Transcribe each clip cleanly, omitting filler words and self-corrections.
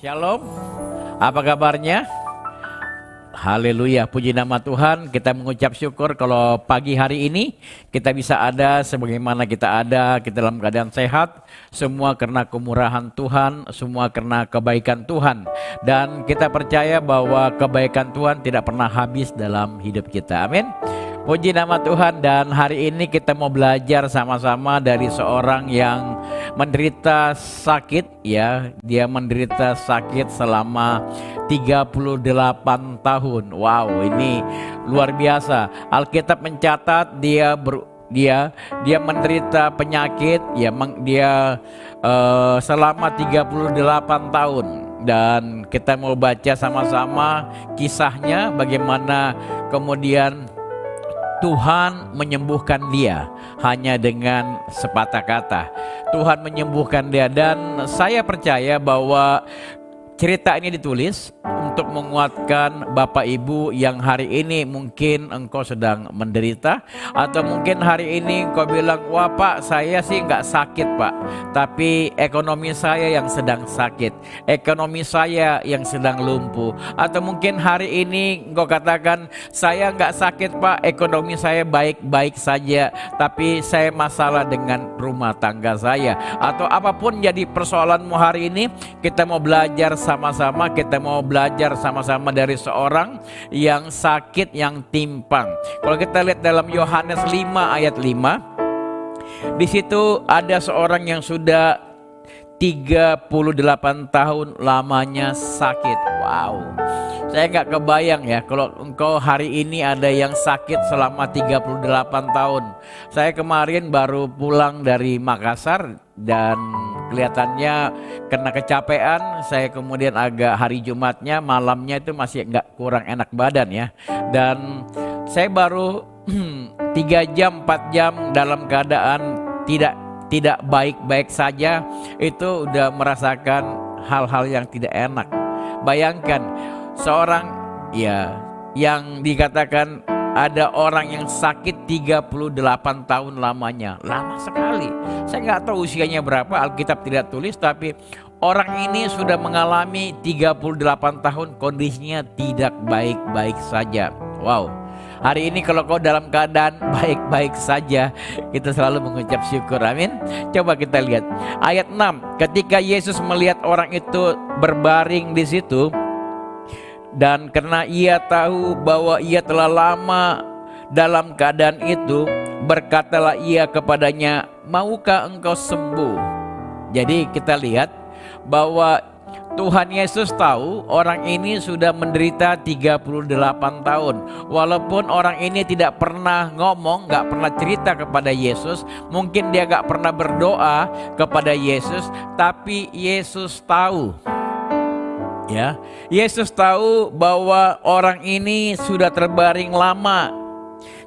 Shalom, apa kabarnya? Haleluya, puji nama Tuhan. Kita mengucap syukur kalau pagi hari ini kita bisa ada sebagaimana kita ada, kita dalam keadaan sehat. Semua karena kemurahan Tuhan, semua karena kebaikan Tuhan. Dan kita percaya bahwa kebaikan Tuhan tidak pernah habis dalam hidup kita. Amin. Puji nama Tuhan, dan hari ini kita mau belajar sama-sama dari seorang yang menderita sakit ya. Dia menderita sakit selama 38 tahun. Wow, ini luar biasa. Alkitab mencatat dia menderita penyakit ya, dia selama 38 tahun. Dan kita mau baca sama-sama kisahnya bagaimana kemudian Tuhan menyembuhkan dia hanya dengan sepatah kata. Tuhan menyembuhkan dia, dan saya percaya bahwa cerita ini ditulis untuk menguatkan Bapak Ibu yang hari ini mungkin engkau sedang menderita, atau mungkin hari ini engkau bilang, wah Pak, saya sih nggak sakit Pak, tapi ekonomi saya yang sedang sakit, ekonomi saya yang sedang lumpuh. Atau mungkin hari ini engkau katakan, saya nggak sakit Pak, ekonomi saya baik-baik saja, tapi saya masalah dengan rumah tangga saya. Atau apapun jadi persoalanmu hari ini, kita mau belajar sama-sama, kita mau belajar sama-sama dari seorang yang sakit, yang timpang. Kalau kita lihat dalam Yohanes 5 ayat 5, di situ ada seorang yang sudah 38 tahun lamanya sakit. Wow, saya nggak kebayang ya kalau engkau hari ini ada yang sakit selama 38 tahun. Saya kemarin baru pulang dari Makassar dan kelihatannya kena kecapean. Saya kemudian agak hari Jumatnya malamnya itu masih nggak kurang enak badan ya. Dan saya baru 3 jam 4 jam dalam keadaan tidak baik-baik saja, itu udah merasakan hal-hal yang tidak enak. Bayangkan seorang ya yang dikatakan ada orang yang sakit 38 tahun lamanya. Lama sekali. Saya nggak tahu usianya berapa, Alkitab tidak tulis, tapi orang ini sudah mengalami 38 tahun kondisinya tidak baik-baik saja. Wow. Hari ini kalau kau dalam keadaan baik-baik saja, kita selalu mengucap syukur, amin. Coba kita lihat ayat 6. Ketika Yesus melihat orang itu berbaring di situ, dan karena ia tahu bahwa ia telah lama dalam keadaan itu, berkatalah ia kepadanya, maukah engkau sembuh? Jadi kita lihat bahwa Tuhan Yesus tahu orang ini sudah menderita 38 tahun. Walaupun orang ini tidak pernah ngomong, gak pernah cerita kepada Yesus, mungkin dia gak pernah berdoa kepada Yesus, tapi Yesus tahu. Ya, Yesus tahu bahwa orang ini sudah terbaring lama.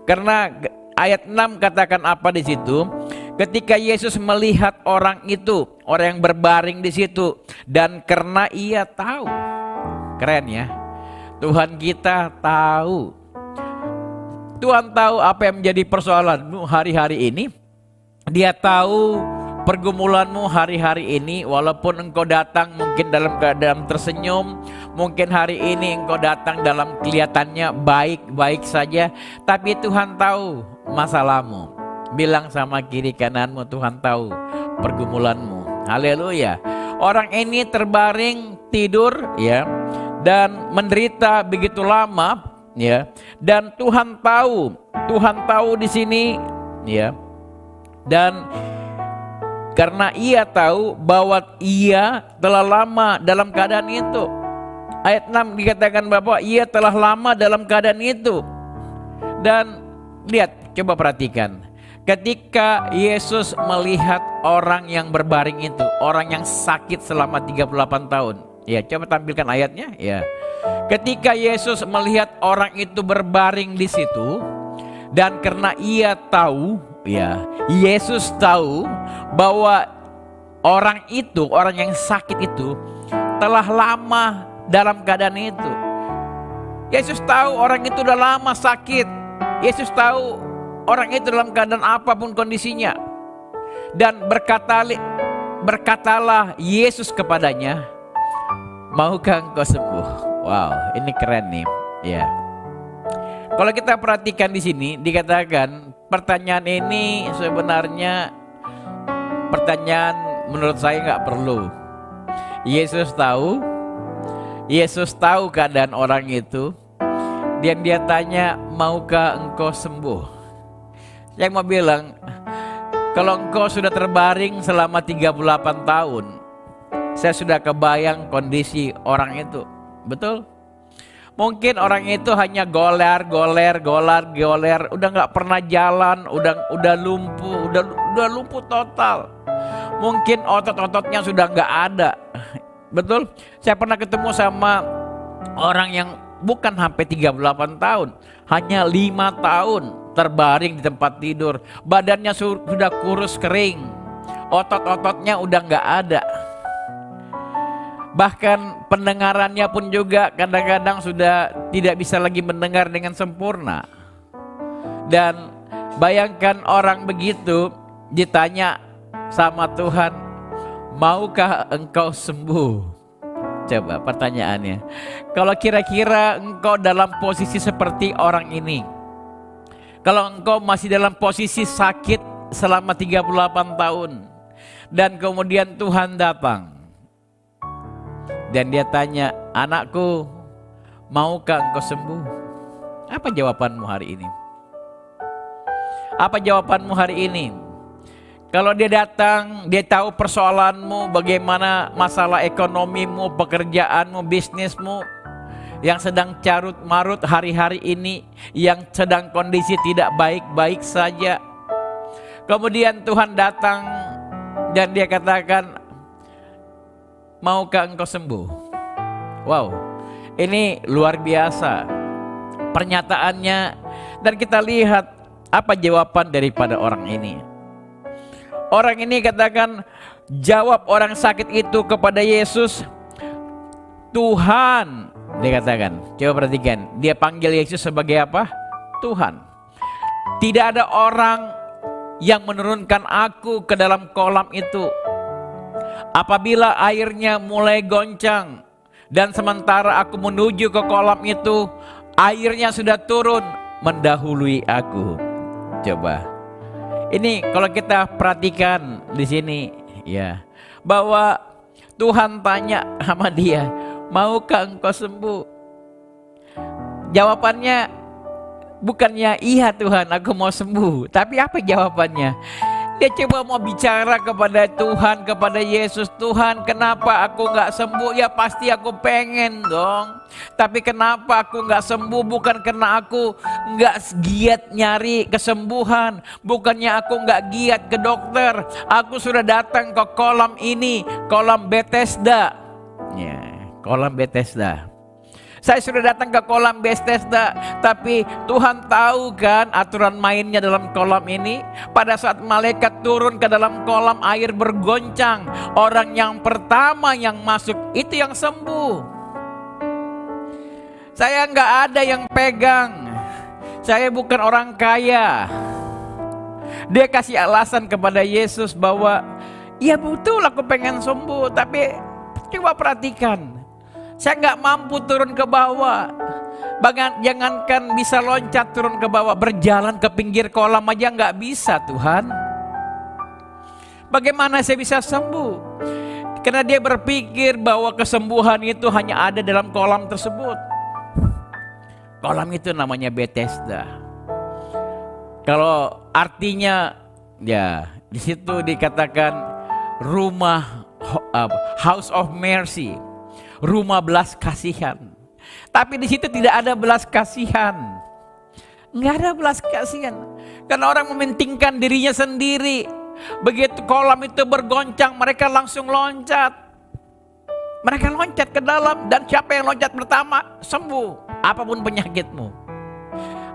Karena ayat 6 katakan apa di situ? Ketika Yesus melihat orang itu, orang yang berbaring di situ, dan karena ia tahu. Keren ya. Tuhan kita tahu. Tuhan tahu apa yang menjadi persoalanmu hari-hari ini. Dia tahu pergumulanmu hari-hari ini. Walaupun engkau datang mungkin dalam keadaan tersenyum, mungkin hari ini engkau datang dalam kelihatannya baik-baik saja, tapi Tuhan tahu masalahmu. Bilang sama kiri kananmu, Tuhan tahu pergumulanmu. Haleluya. Orang ini terbaring tidur ya, dan menderita begitu lama ya, dan Tuhan tahu di sini ya. Dan karena ia tahu bahwa ia telah lama dalam keadaan itu. Ayat 6 dikatakan bahwa ia telah lama dalam keadaan itu. Dan lihat, coba perhatikan. Ketika Yesus melihat orang yang berbaring itu, orang yang sakit selama 38 tahun. Ya, coba tampilkan ayatnya ya. Ketika Yesus melihat orang itu berbaring di situ, dan karena ia tahu ya, Yesus tahu bahwa orang itu, orang yang sakit itu telah lama dalam keadaan itu. Yesus tahu orang itu udah lama sakit. Yesus tahu orang itu dalam keadaan apapun kondisinya. Dan berkatalah Yesus kepadanya, Maukah engkau sembuh? Wow, ini keren nih. Ya. Kalau kita perhatikan di sini dikatakan pertanyaan ini sebenarnya pertanyaan menurut saya nggak perlu. Yesus tahu keadaan orang itu. Dan dia tanya, maukah engkau sembuh? Saya mau bilang, kalau engkau sudah terbaring selama 38 tahun, saya sudah kebayang kondisi orang itu. Betul? Mungkin orang itu hanya goler, udah nggak pernah jalan, udah lumpuh total. Mungkin otot-ototnya sudah nggak ada. Betul? Saya pernah ketemu sama orang yang bukan sampai 38 tahun, hanya 5 tahun terbaring di tempat tidur. Badannya sudah kurus kering, otot-ototnya udah nggak ada. Bahkan pendengarannya pun juga kadang-kadang sudah tidak bisa lagi mendengar dengan sempurna. Dan bayangkan orang begitu ditanya sama Tuhan, maukah engkau sembuh? Coba pertanyaannya, kalau kira-kira engkau dalam posisi seperti orang ini, kalau engkau masih dalam posisi sakit selama 38 tahun, dan kemudian Tuhan datang, dan dia tanya, anakku, maukah engkau sembuh? Apa jawabanmu hari ini? Apa jawabanmu hari ini? Kalau dia datang, dia tahu persoalanmu, bagaimana masalah ekonomimu, pekerjaanmu, bisnismu, yang sedang carut marut hari-hari ini, yang sedang kondisi tidak baik-baik saja. Kemudian Tuhan datang dan dia katakan, maukah engkau sembuh? Wow, ini luar biasa pernyataannya. Dan kita lihat apa jawaban daripada orang ini. Orang ini katakan, jawab orang sakit itu kepada Yesus, Tuhan. Dia katakan, coba perhatikan, dia panggil Yesus sebagai apa? Tuhan. Tidak ada orang yang menurunkan aku ke dalam kolam itu. Apabila airnya mulai goncang dan sementara aku menuju ke kolam itu, airnya sudah turun mendahului aku. Coba. Ini kalau kita perhatikan di sini ya, bahwa Tuhan tanya sama dia, maukah engkau sembuh? Jawabannya bukannya iya Tuhan aku mau sembuh, tapi apa jawabannya? Dia coba mau bicara kepada Tuhan, kepada Yesus. Tuhan, kenapa aku gak sembuh? Ya pasti aku pengen dong. Tapi kenapa aku gak sembuh? Bukan karena aku gak giat nyari kesembuhan. Bukannya aku gak giat ke dokter. Aku sudah datang ke kolam ini, kolam Bethesda. Ya, kolam Bethesda. Saya sudah datang ke kolam Bethesda, tapi Tuhan tahu kan aturan mainnya dalam kolam ini. Pada saat malaikat turun ke dalam kolam, air bergoncang. Orang yang pertama yang masuk itu yang sembuh. Saya nggak ada yang pegang. Saya bukan orang kaya. Dia kasih alasan kepada Yesus bahwa, ya betul aku pengen sembuh, tapi coba perhatikan. Saya nggak mampu turun ke bawah. Jangankan bisa loncat turun ke bawah, berjalan ke pinggir kolam aja nggak bisa Tuhan. Bagaimana saya bisa sembuh? Karena dia berpikir bahwa kesembuhan itu hanya ada dalam kolam tersebut. Kolam itu namanya Bethesda. Kalau artinya ya di situ dikatakan rumah House of Mercy. Rumah belas kasihan. Tapi di situ tidak ada belas kasihan. Nggak ada belas kasihan. Karena orang mementingkan dirinya sendiri. Begitu kolam itu bergoncang, mereka langsung loncat. Mereka loncat ke dalam, dan siapa yang loncat pertama sembuh, apapun penyakitmu.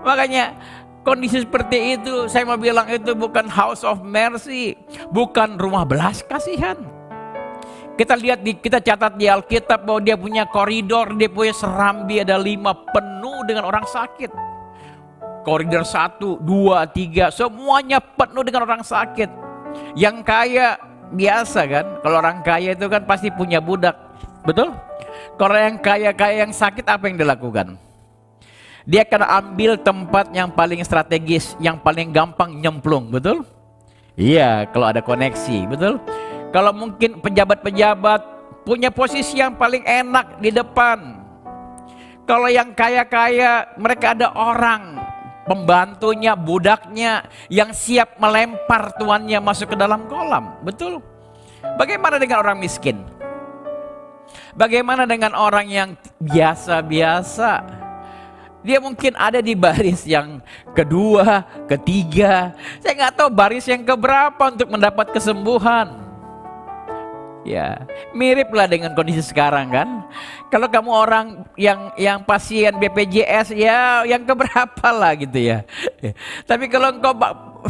Makanya kondisi seperti itu, saya mau bilang itu bukan House of Mercy, bukan rumah belas kasihan. Kita lihat, kita catat di Alkitab bahwa dia punya koridor, dia punya serambi ada 5 penuh dengan orang sakit. Koridor 1, 2, 3, semuanya penuh dengan orang sakit. Yang kaya biasa kan, kalau orang kaya itu kan pasti punya budak, betul? Kalau yang kaya-kaya yang sakit apa yang dilakukan? Dia akan ambil tempat yang paling strategis, yang paling gampang nyemplung, betul? Iya, kalau ada koneksi, betul? Kalau mungkin pejabat-pejabat punya posisi yang paling enak di depan. Kalau yang kaya-kaya, mereka ada orang, pembantunya, budaknya, yang siap melempar tuannya masuk ke dalam kolam, betul? Bagaimana dengan orang miskin? Bagaimana dengan orang yang biasa-biasa? Dia mungkin ada di baris yang kedua, ketiga. Saya nggak tahu baris yang keberapa untuk mendapat kesembuhan. Ya, miriplah dengan kondisi sekarang kan. Kalau kamu orang yang pasien BPJS, ya yang keberapa lah gitu ya. Tapi kalau engkau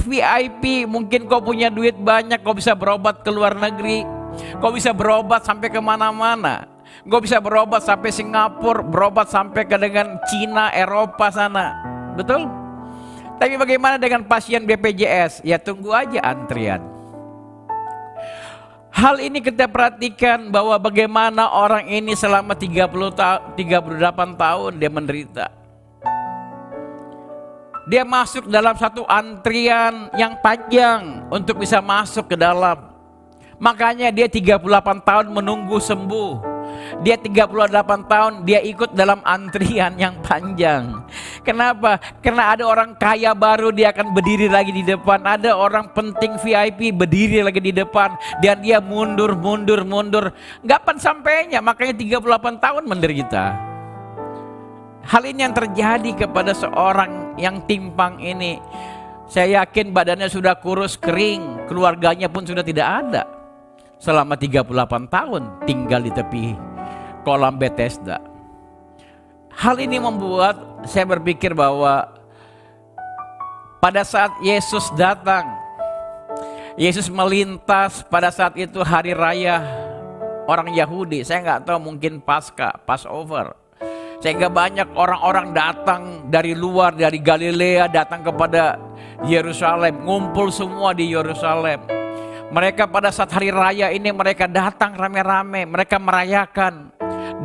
VIP, mungkin kau punya duit banyak, kau bisa berobat ke luar negeri, kau bisa berobat sampai kemana-mana. Gue bisa berobat sampai Singapura, berobat sampai ke dengan Cina, Eropa sana, betul? Tapi bagaimana dengan pasien BPJS? Ya tunggu aja antrian. Hal ini kita perhatikan bahwa bagaimana orang ini selama 38 tahun dia menderita. Dia masuk dalam satu antrian yang panjang untuk bisa masuk ke dalam. Makanya dia 38 tahun menunggu sembuh. Dia 38 tahun dia ikut dalam antrian yang panjang. Kenapa? Karena ada orang kaya baru, dia akan berdiri lagi di depan. Ada orang penting VIP berdiri lagi di depan. Dan dia mundur. Gak akan sampainya, makanya 38 tahun menderita. Hal ini yang terjadi kepada seorang yang timpang ini. Saya yakin badannya sudah kurus kering, keluarganya pun sudah tidak ada. Selama 38 tahun tinggal di tepi kolam Bethesda. Hal ini membuat saya berpikir bahwa pada saat Yesus datang, Yesus melintas pada saat itu hari raya orang Yahudi. Saya nggak tahu, mungkin Passover. Sehingga banyak orang-orang datang dari luar, dari Galilea datang kepada Yerusalem, ngumpul semua di Yerusalem. Mereka pada saat hari raya ini mereka datang rame-rame, mereka merayakan.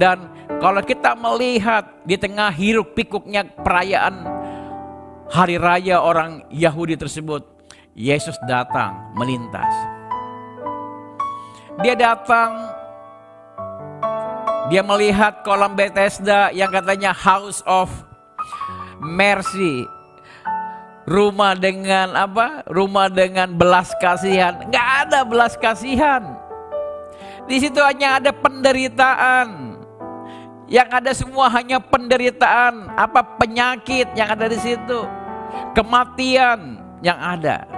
Dan kalau kita melihat di tengah hiruk pikuknya perayaan hari raya orang Yahudi tersebut, Yesus datang melintas. Dia datang, dia melihat kolam Bethesda yang katanya House of Mercy. Rumah dengan apa? Rumah dengan belas kasihan. Nggak ada belas kasihan. Di situ hanya ada penderitaan. Yang ada semua hanya penderitaan. Apa penyakit yang ada di situ? Kematian yang ada.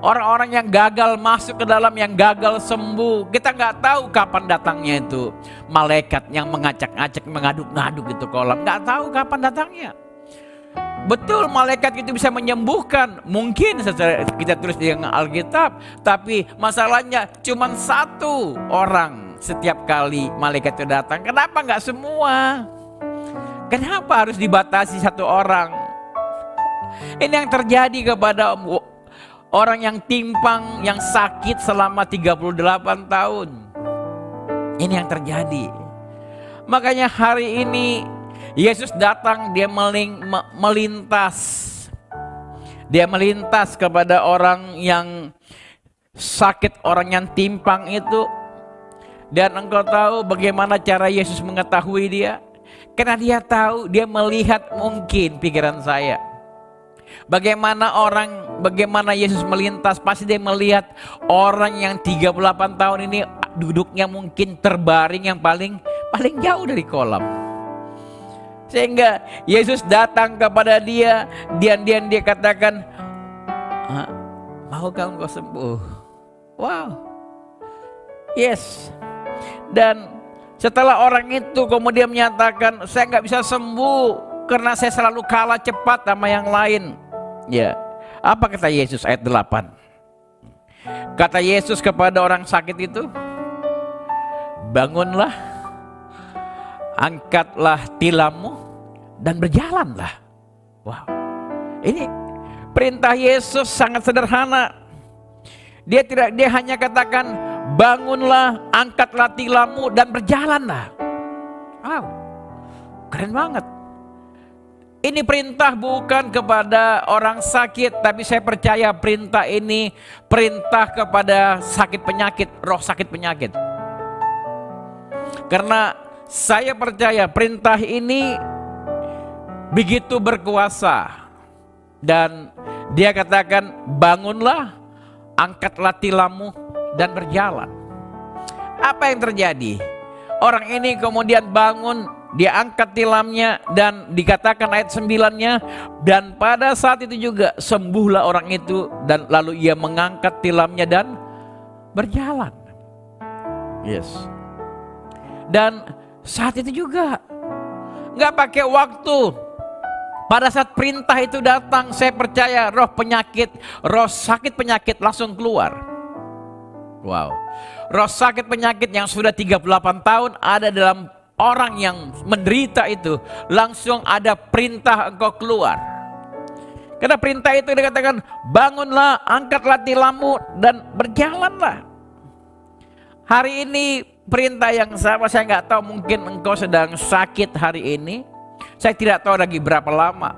Orang-orang yang gagal masuk ke dalam, yang gagal sembuh. Kita nggak tahu kapan datangnya itu. Malaikat yang mengacak-acak, mengaduk-ngaduk itu kolam. Nggak tahu kapan datangnya. Betul, malaikat itu bisa menyembuhkan. Mungkin secara kita tulis di Alkitab, tapi masalahnya cuma satu orang setiap kali malaikat itu datang. Kenapa nggak semua? Kenapa harus dibatasi satu orang? Ini yang terjadi kepada orang yang timpang, yang sakit selama 38 tahun. Ini yang terjadi. Makanya hari ini Yesus datang, dia melintas. Dia melintas kepada orang yang sakit, orang yang timpang itu. Dan engkau tahu bagaimana cara Yesus mengetahui dia? Karena dia tahu, dia melihat mungkin pikiran saya. Bagaimana Yesus melintas, pasti dia melihat orang yang 38 tahun ini duduknya mungkin terbaring yang paling jauh dari kolam. Sehingga Yesus datang kepada dia, dia katakan, maukah engkau sembuh? Wow, yes. Dan setelah orang itu kemudian menyatakan, saya nggak bisa sembuh karena saya selalu kalah cepat sama yang lain. Ya, apa kata Yesus ayat 8? Kata Yesus kepada orang sakit itu, bangunlah, angkatlah tilammu dan berjalanlah. Wow, ini perintah Yesus sangat sederhana. Dia hanya katakan, bangunlah, angkatlah tilammu dan berjalanlah. Wow, keren banget. Ini perintah bukan kepada orang sakit, tapi saya percaya perintah ini perintah kepada sakit penyakit, roh sakit penyakit. Karena saya percaya perintah ini begitu berkuasa. Dan dia katakan, bangunlah, angkatlah tilammu dan berjalan. Apa yang terjadi? Orang ini kemudian bangun, dia angkat tilamnya, dan dikatakan ayat 9-nya, dan pada saat itu juga sembuhlah orang itu, dan lalu ia mengangkat tilamnya dan berjalan. Yes. Dan saat itu juga nggak pakai waktu. Pada saat perintah itu datang, saya percaya roh penyakit, roh sakit penyakit langsung keluar. Wow. Roh sakit penyakit yang sudah 38 tahun ada dalam orang yang menderita itu, langsung ada perintah engkau keluar. Karena perintah itu dikatakan, bangunlah, angkatlah tilammu dan berjalanlah. Hari ini perintah yang sama, saya nggak tahu, mungkin engkau sedang sakit hari ini. Saya tidak tahu lagi berapa lama.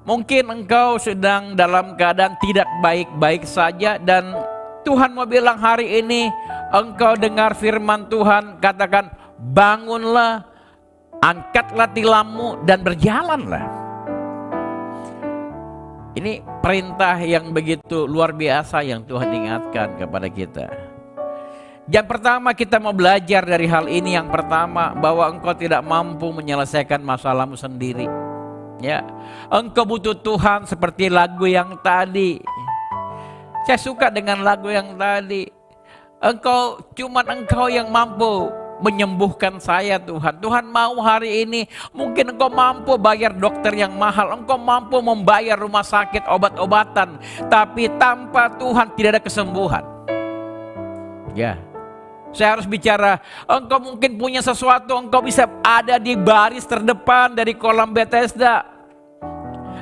Mungkin engkau sedang dalam keadaan tidak baik-baik saja, dan Tuhan mau bilang hari ini, engkau dengar firman Tuhan, katakan, bangunlah, angkatlah tilammu dan berjalanlah. Ini perintah yang begitu luar biasa yang Tuhan ingatkan kepada kita. Yang pertama kita mau belajar dari hal ini, yang pertama bahwa engkau tidak mampu menyelesaikan masalahmu sendiri. Ya, engkau butuh Tuhan seperti lagu yang tadi. Saya suka dengan lagu yang tadi. Cuman engkau yang mampu menyembuhkan saya Tuhan. Tuhan mau hari ini, mungkin engkau mampu bayar dokter yang mahal, engkau mampu membayar rumah sakit, obat-obatan, tapi tanpa Tuhan tidak ada kesembuhan. Ya, saya harus bicara, engkau mungkin punya sesuatu, engkau bisa ada di baris terdepan dari kolam Bethesda.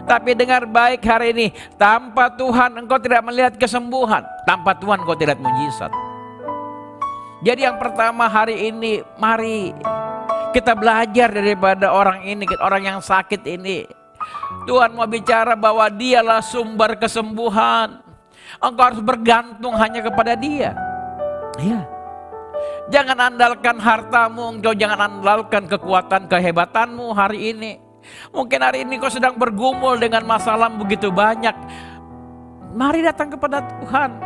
Tapi dengar baik hari ini, tanpa Tuhan engkau tidak melihat kesembuhan, tanpa Tuhan engkau tidak mujizat. Jadi yang pertama hari ini, mari kita belajar daripada orang ini, orang yang sakit ini. Tuhan mau bicara bahwa dialah sumber kesembuhan. Engkau harus bergantung hanya kepada dia. Ya. Jangan andalkan hartamu, engkau jangan andalkan kekuatan kehebatanmu hari ini. Mungkin hari ini kau sedang bergumul dengan masalah begitu banyak. Mari datang kepada Tuhan.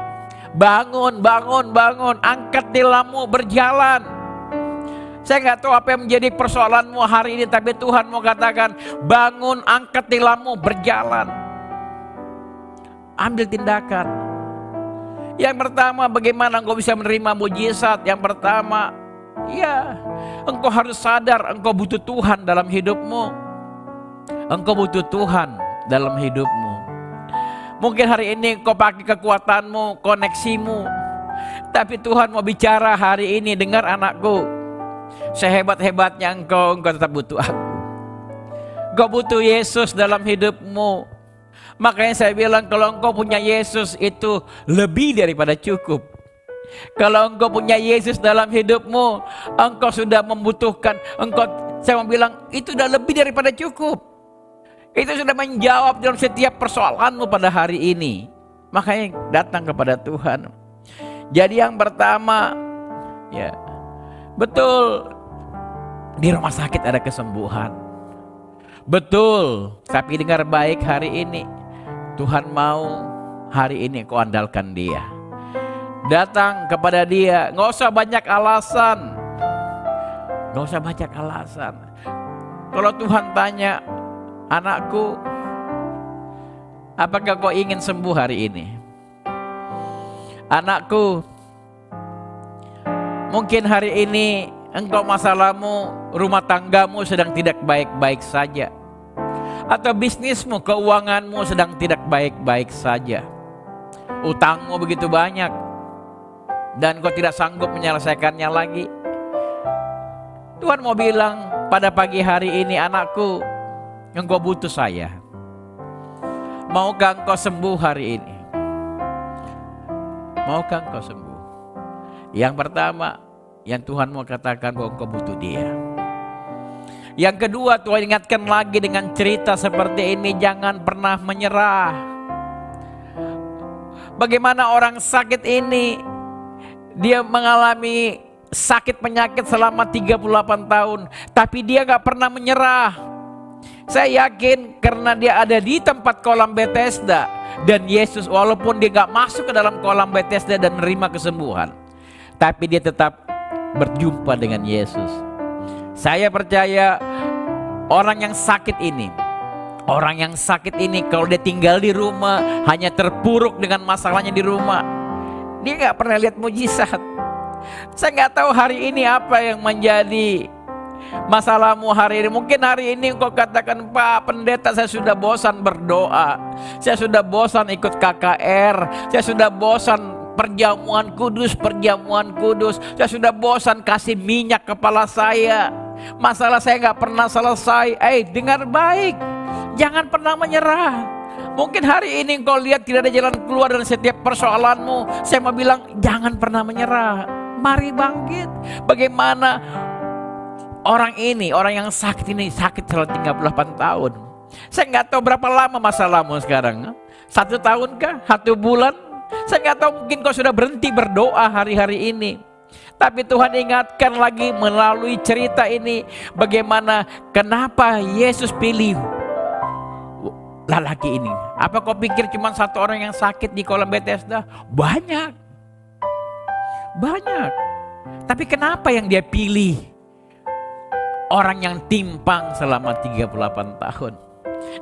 Bangun, bangun, bangun. Angkat tilammu, berjalan. Saya nggak tahu apa yang menjadi persoalanmu hari ini, tapi Tuhan mau katakan, bangun, angkat tilammu, berjalan. Ambil tindakan. Yang pertama, bagaimana engkau bisa menerima mujizat? Yang pertama, ya, engkau harus sadar engkau butuh Tuhan dalam hidupmu. Engkau butuh Tuhan dalam hidupmu. Mungkin hari ini kau pakai kekuatanmu, koneksimu, tapi Tuhan mau bicara hari ini, dengar anakku, sehebat-hebatnya engkau tetap butuh aku. Engkau butuh Yesus dalam hidupmu. Makanya saya bilang, kalau engkau punya Yesus itu lebih daripada cukup. Kalau engkau punya Yesus dalam hidupmu, engkau sudah membutuhkan, saya mau bilang, itu sudah lebih daripada cukup. Itu sudah menjawab dalam setiap persoalanmu pada hari ini. Makanya datang kepada Tuhan. Jadi yang pertama, ya, betul, di rumah sakit ada kesembuhan. Betul, tapi dengar baik hari ini, Tuhan mau hari ini kau andalkan dia. Datang kepada dia, nggak usah banyak alasan. Nggak usah banyak alasan. Kalau Tuhan tanya, anakku, apakah kau ingin sembuh hari ini? Anakku, mungkin hari ini engkau masalahmu, rumah tanggamu sedang tidak baik-baik saja. Atau bisnismu, keuanganmu sedang tidak baik-baik saja. Utangmu begitu banyak dan kau tidak sanggup menyelesaikannya lagi. Tuhan mau bilang pada pagi hari ini, anakku, engkau butuh saya. Maukah engkau sembuh hari ini? Maukah engkau sembuh? Yang pertama, yang Tuhan mau katakan bahwa engkau butuh dia. Yang kedua, Tuhan ingatkan lagi dengan cerita seperti ini, jangan pernah menyerah. Bagaimana orang sakit ini, dia mengalami sakit penyakit selama 38 tahun, tapi dia gak pernah menyerah. Saya yakin karena dia ada di tempat kolam Bethesda, dan Yesus walaupun dia gak masuk ke dalam kolam Bethesda dan menerima kesembuhan, tapi dia tetap berjumpa dengan Yesus. Saya percaya orang yang sakit ini kalau dia tinggal di rumah hanya terpuruk dengan masalahnya di rumah, dia gak pernah lihat mujizat. Saya gak tahu hari ini apa yang menjadi masalahmu hari ini. Mungkin hari ini engkau katakan, Pak Pendeta, saya sudah bosan berdoa, saya sudah bosan ikut KKR, saya sudah bosan perjamuan kudus, saya sudah bosan kasih minyak kepala saya, masalah saya gak pernah selesai. Dengar baik, jangan pernah menyerah. Mungkin hari ini engkau lihat tidak ada jalan keluar dari setiap persoalanmu. Saya mau bilang, jangan pernah menyerah. Mari bangkit. Bagaimana orang ini, orang yang sakit ini, sakit selama 38 tahun. Saya gak tahu berapa lama masalahmu sekarang. 1 tahun kah? 1 bulan? Saya nggak tahu, mungkin kau sudah berhenti berdoa hari-hari ini. Tapi Tuhan ingatkan lagi melalui cerita ini, bagaimana kenapa Yesus pilih lelaki ini. Apa kau pikir cuma 1 orang yang sakit di kolam Bethesda? Banyak. Tapi kenapa yang dia pilih orang yang timpang selama 38 tahun?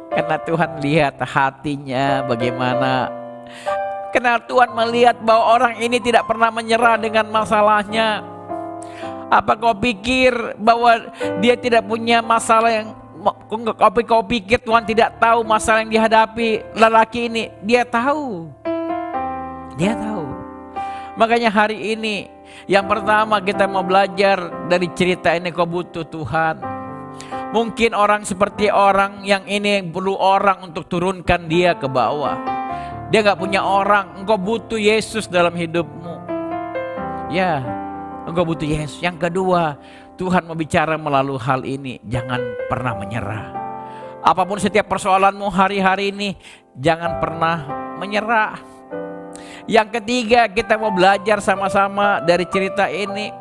Karena Tuhan lihat hatinya bagaimana. Karena Tuhan melihat bahwa orang ini tidak pernah menyerah dengan masalahnya. Apa kau pikir bahwa dia tidak punya masalah yang, kau pikir Tuhan tidak tahu masalah yang dihadapi lelaki ini? Dia tahu. Makanya hari ini yang pertama kita mau belajar dari cerita ini, kau butuh Tuhan. Mungkin orang seperti orang yang ini perlu orang untuk turunkan dia ke bawah. Dia gak punya orang, engkau butuh Yesus dalam hidupmu. Ya, engkau butuh Yesus. Yang kedua, Tuhan mau bicara melalui hal ini, jangan pernah menyerah. Apapun setiap persoalanmu hari-hari ini, jangan pernah menyerah. Yang ketiga, kita mau belajar sama-sama dari cerita ini,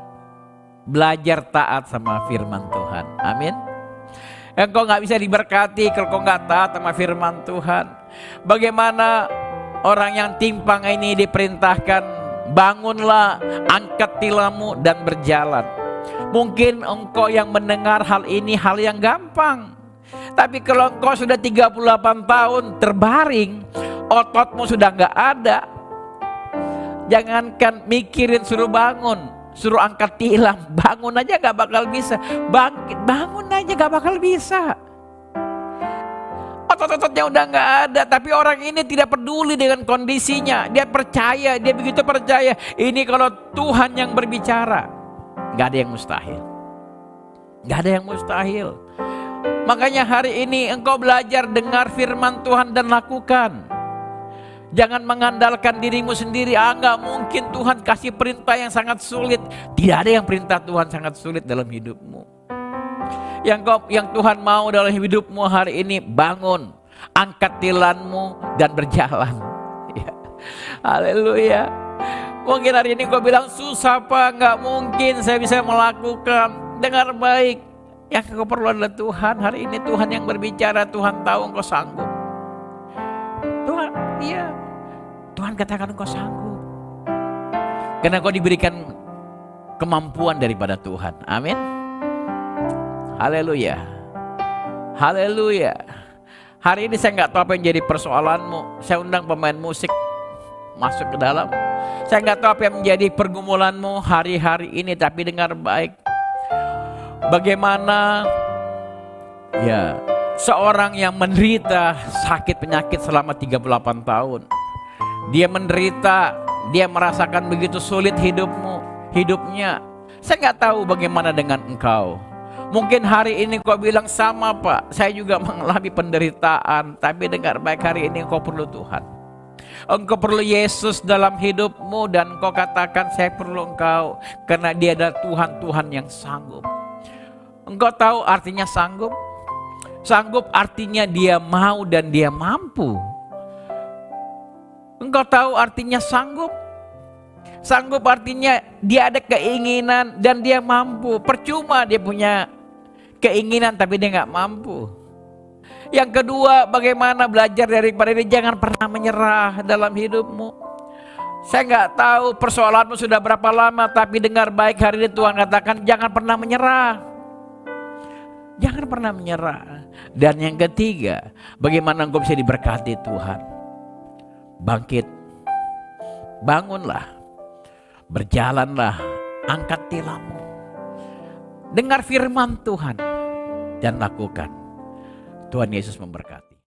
belajar taat sama firman Tuhan. Amin. Engkau gak bisa diberkati kalau kau gak taat sama firman Tuhan. Bagaimana orang yang timpang ini diperintahkan, bangunlah, angkat tilammu dan berjalan. Mungkin engkau yang mendengar hal ini hal yang gampang. Tapi kalau engkau sudah 38 tahun terbaring, ototmu sudah gak ada. Jangankan mikirin suruh bangun, suruh angkat tilam, bangun aja gak bakal bisa. Bangun aja gak bakal bisa. Otot-ototnya udah gak ada. Tapi orang ini tidak peduli dengan kondisinya. Dia percaya, dia begitu percaya. Ini kalau Tuhan yang berbicara, gak ada yang mustahil. Gak ada yang mustahil. Makanya hari ini engkau belajar dengar firman Tuhan dan lakukan. Jangan mengandalkan dirimu sendiri. Gak mungkin Tuhan kasih perintah yang sangat sulit. Tidak ada yang perintah Tuhan sangat sulit dalam hidupmu. Yang Tuhan mau dalam hidupmu hari ini, bangun, angkat tilammu dan berjalan. Ya. Haleluya. Mungkin hari ini kau bilang, susah Pak, gak mungkin saya bisa melakukan. Dengar baik, yang kau perlu adalah Tuhan. Hari ini Tuhan yang berbicara, Tuhan tahu engkau sanggup. Tuhan, iya, Tuhan katakan engkau sanggup. Karena kau diberikan kemampuan daripada Tuhan. Amin. Haleluya. Haleluya. Hari ini saya nggak tahu apa yang jadi persoalanmu. Saya undang pemain musik masuk ke dalam. Saya nggak tahu apa yang menjadi pergumulanmu hari-hari ini, tapi dengar baik. Bagaimana ya seorang yang menderita sakit penyakit selama 38 tahun. Dia menderita, dia merasakan begitu sulit hidupnya. Saya nggak tahu bagaimana dengan engkau. Mungkin hari ini kau bilang, sama Pak, saya juga mengalami penderitaan. Tapi dengar baik, hari ini engkau perlu Tuhan. Engkau perlu Yesus dalam hidupmu. Dan engkau katakan, saya perlu engkau. Karena dia adalah Tuhan yang sanggup. Engkau tahu artinya sanggup? Sanggup artinya dia mau dan dia mampu. Engkau tahu artinya sanggup? Sanggup artinya dia ada keinginan dan dia mampu. Percuma dia punya keinginan tapi dia nggak mampu. Yang kedua, bagaimana belajar daripada ini? Jangan pernah menyerah dalam hidupmu. Saya nggak tahu persoalanmu sudah berapa lama, tapi dengar baik hari ini Tuhan katakan jangan pernah menyerah. Jangan pernah menyerah. Dan yang ketiga, bagaimana engkau bisa diberkati Tuhan? Bangkit, bangunlah, berjalanlah, angkat tilammu, dengar firman Tuhan dan lakukan. Tuhan Yesus memberkati.